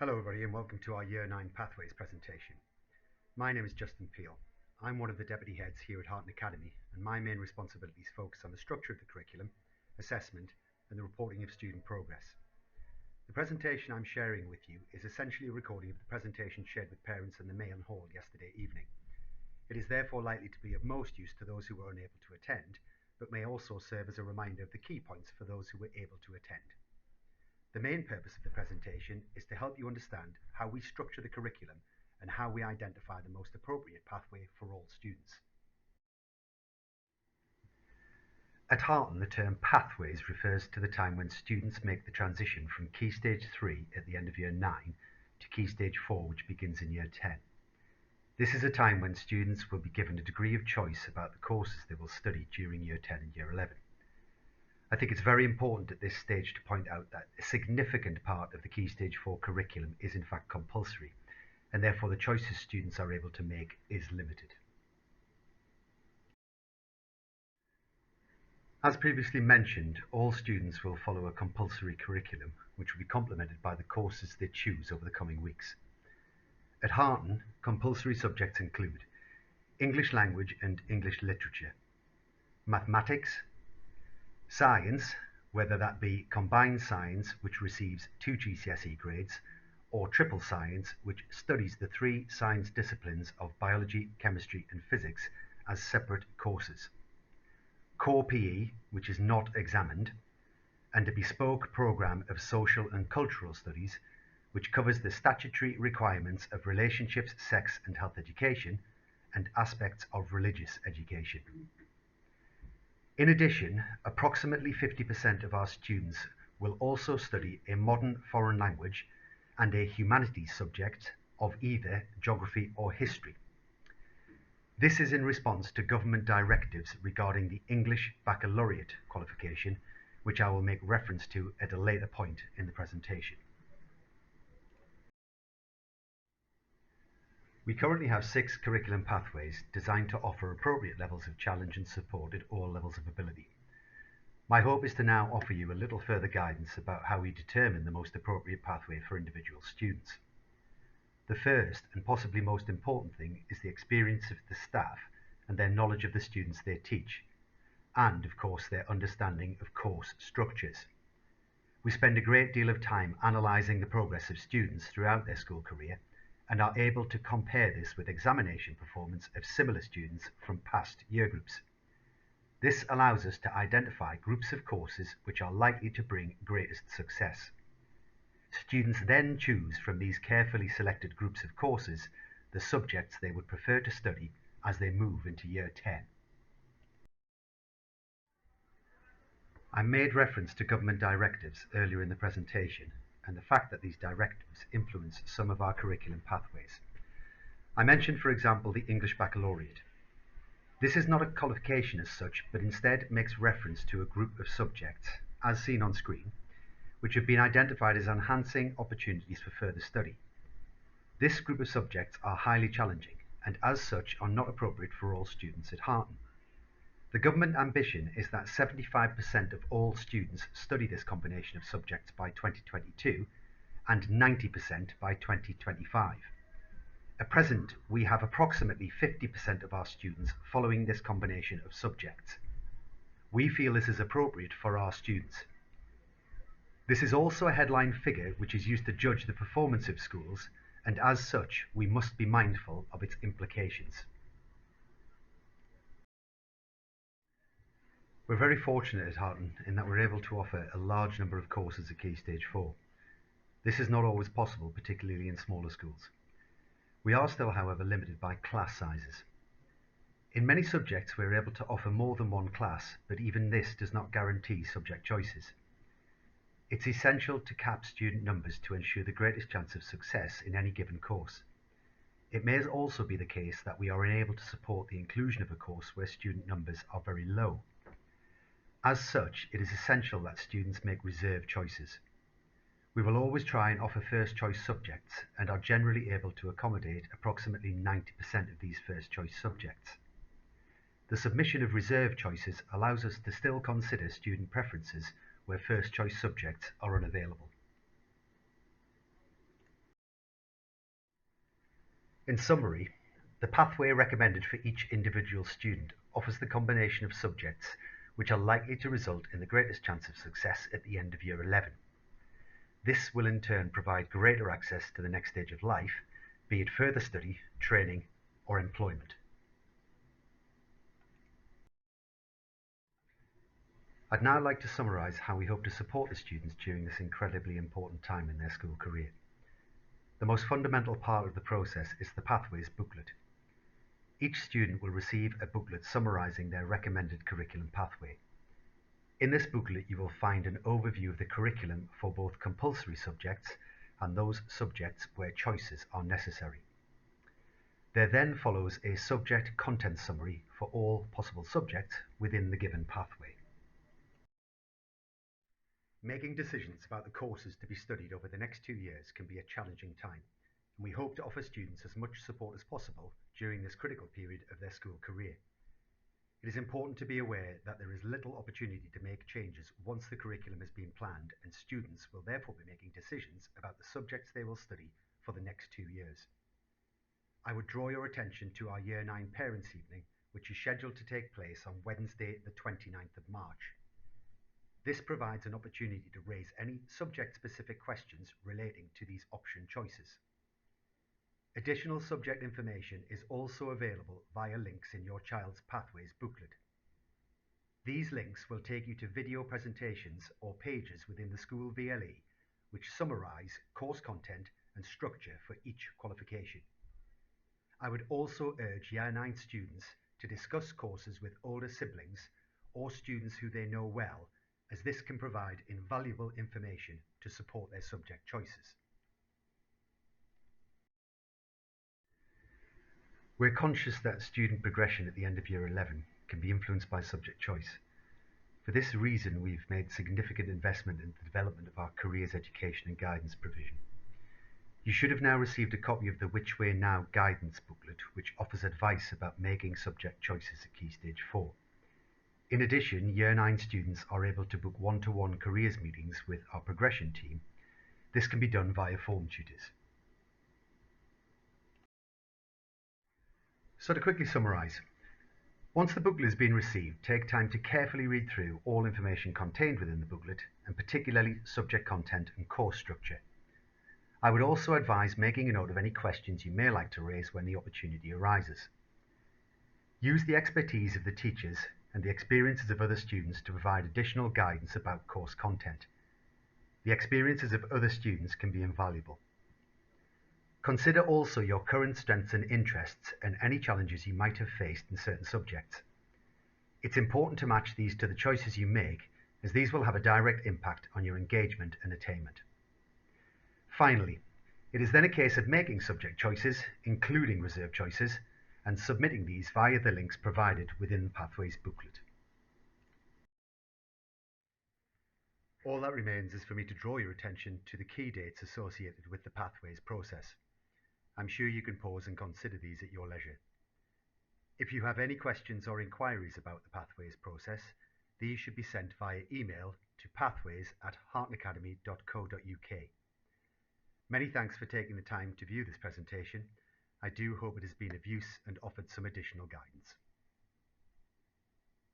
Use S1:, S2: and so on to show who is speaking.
S1: Hello everybody and welcome to our Year 9 Pathways presentation. My name is Justin Peel. I'm one of the deputy heads here at Harton Academy and my main responsibilities focus on the structure of the curriculum, assessment and the reporting of student progress. The presentation I'm sharing with you is essentially a recording of the presentation shared with parents in the Mayhern Hall yesterday evening. It is therefore likely to be of most use to those who were unable to attend, but may also serve as a reminder of the key points for those who were able to attend. The main purpose of the presentation is to help you understand how we structure the curriculum and how we identify the most appropriate pathway for all students. At Harton, the term pathways refers to the time when students make the transition from Key Stage 3 at the end of Year 9 to Key Stage 4, which begins in Year 10. This is a time when students will be given a degree of choice about the courses they will study during Year 10 and Year 11. I think it's very important at this stage to point out that a significant part of the Key Stage 4 curriculum is in fact compulsory, and therefore the choices students are able to make is limited. As previously mentioned, all students will follow a compulsory curriculum, which will be complemented by the courses they choose over the coming weeks. At Harton, compulsory subjects include English language and English literature, mathematics, science, whether that be combined science, which receives 2 GCSE grades, or triple science, which studies the 3 science disciplines of biology, chemistry and physics as separate courses. Core PE, which is not examined, and a bespoke programme of social and cultural studies, which covers the statutory requirements of relationships, sex and health education, and aspects of religious education. In addition, approximately 50% of our students will also study a modern foreign language and a humanities subject of either geography or history. This is in response to government directives regarding the English Baccalaureate qualification, which I will make reference to at a later point in the presentation. We currently have 6 curriculum pathways designed to offer appropriate levels of challenge and support at all levels of ability. My hope is to now offer you a little further guidance about how we determine the most appropriate pathway for individual students. The first and possibly most important thing is the experience of the staff and their knowledge of the students they teach, and of course their understanding of course structures. We spend a great deal of time analysing the progress of students throughout their school career and are able to compare this with examination performance of similar students from past year groups. This allows us to identify groups of courses which are likely to bring greatest success. Students then choose from these carefully selected groups of courses the subjects they would prefer to study as they move into Year 10. I made reference to government directives earlier in the presentation and the fact that these directives influence some of our curriculum pathways. I mentioned, for example, the English Baccalaureate. This is not a qualification as such, but instead makes reference to a group of subjects, as seen on screen, which have been identified as enhancing opportunities for further study. This group of subjects are highly challenging and as such are not appropriate for all students at Harton. The government ambition is that 75% of all students study this combination of subjects by 2022 and 90% by 2025. At present, we have approximately 50% of our students following this combination of subjects. We feel this is appropriate for our students. This is also a headline figure which is used to judge the performance of schools, and as such, we must be mindful of its implications. We're very fortunate at Harton in that we're able to offer a large number of courses at Key Stage 4. This is not always possible, particularly in smaller schools. We are still, however, limited by class sizes. In many subjects, we're able to offer more than one class, but even this does not guarantee subject choices. It's essential to cap student numbers to ensure the greatest chance of success in any given course. It may also be the case that we are unable to support the inclusion of a course where student numbers are very low. As such, it is essential that students make reserved choices. We will always try and offer first choice subjects and are generally able to accommodate approximately 90% of these first choice subjects. The submission of reserve choices allows us to still consider student preferences where first choice subjects are unavailable. In summary, the pathway recommended for each individual student offers the combination of subjects which are likely to result in the greatest chance of success at the end of Year 11. This will in turn provide greater access to the next stage of life, be it further study, training, or employment. I'd now like to summarise how we hope to support the students during this incredibly important time in their school career. The most fundamental part of the process is the Pathways booklet. Each student will receive a booklet summarising their recommended curriculum pathway. In this booklet you will find an overview of the curriculum for both compulsory subjects and those subjects where choices are necessary. There then follows a subject content summary for all possible subjects within the given pathway. Making decisions about the courses to be studied over the next 2 years can be a challenging time, and we hope to offer students as much support as possible during this critical period of their school career. It is important to be aware that there is little opportunity to make changes once the curriculum has been planned, and students will therefore be making decisions about the subjects they will study for the next 2 years. I would draw your attention to our Year 9 Parents' Evening, which is scheduled to take place on Wednesday the 29th of March. This provides an opportunity to raise any subject-specific questions relating to these option choices. Additional subject information is also available via links in your child's Pathways booklet. These links will take you to video presentations or pages within the school VLE which summarise course content and structure for each qualification. I would also urge Year 9 students to discuss courses with older siblings or students who they know well, as this can provide invaluable information to support their subject choices. We're conscious that student progression at the end of Year 11 can be influenced by subject choice. For this reason, we've made significant investment in the development of our careers education and guidance provision. You should have now received a copy of the Which Way Now guidance booklet, which offers advice about making subject choices at Key Stage 4. In addition, Year 9 students are able to book one-to-one careers meetings with our progression team. This can be done via form tutors. So to quickly summarise, once the booklet has been received, take time to carefully read through all information contained within the booklet, and particularly subject content and course structure. I would also advise making a note of any questions you may like to raise when the opportunity arises. Use the expertise of the teachers and the experiences of other students to provide additional guidance about course content. The experiences of other students can be invaluable. Consider also your current strengths and interests and any challenges you might have faced in certain subjects. It's important to match these to the choices you make, as these will have a direct impact on your engagement and attainment. Finally, it is then a case of making subject choices, including reserve choices, and submitting these via the links provided within the Pathways booklet. All that remains is for me to draw your attention to the key dates associated with the Pathways process. I'm sure you can pause and consider these at your leisure. If you have any questions or inquiries about the Pathways process, these should be sent via email to pathways@hartonacademy.co.uk. Many thanks for taking the time to view this presentation. I do hope it has been of use and offered some additional guidance.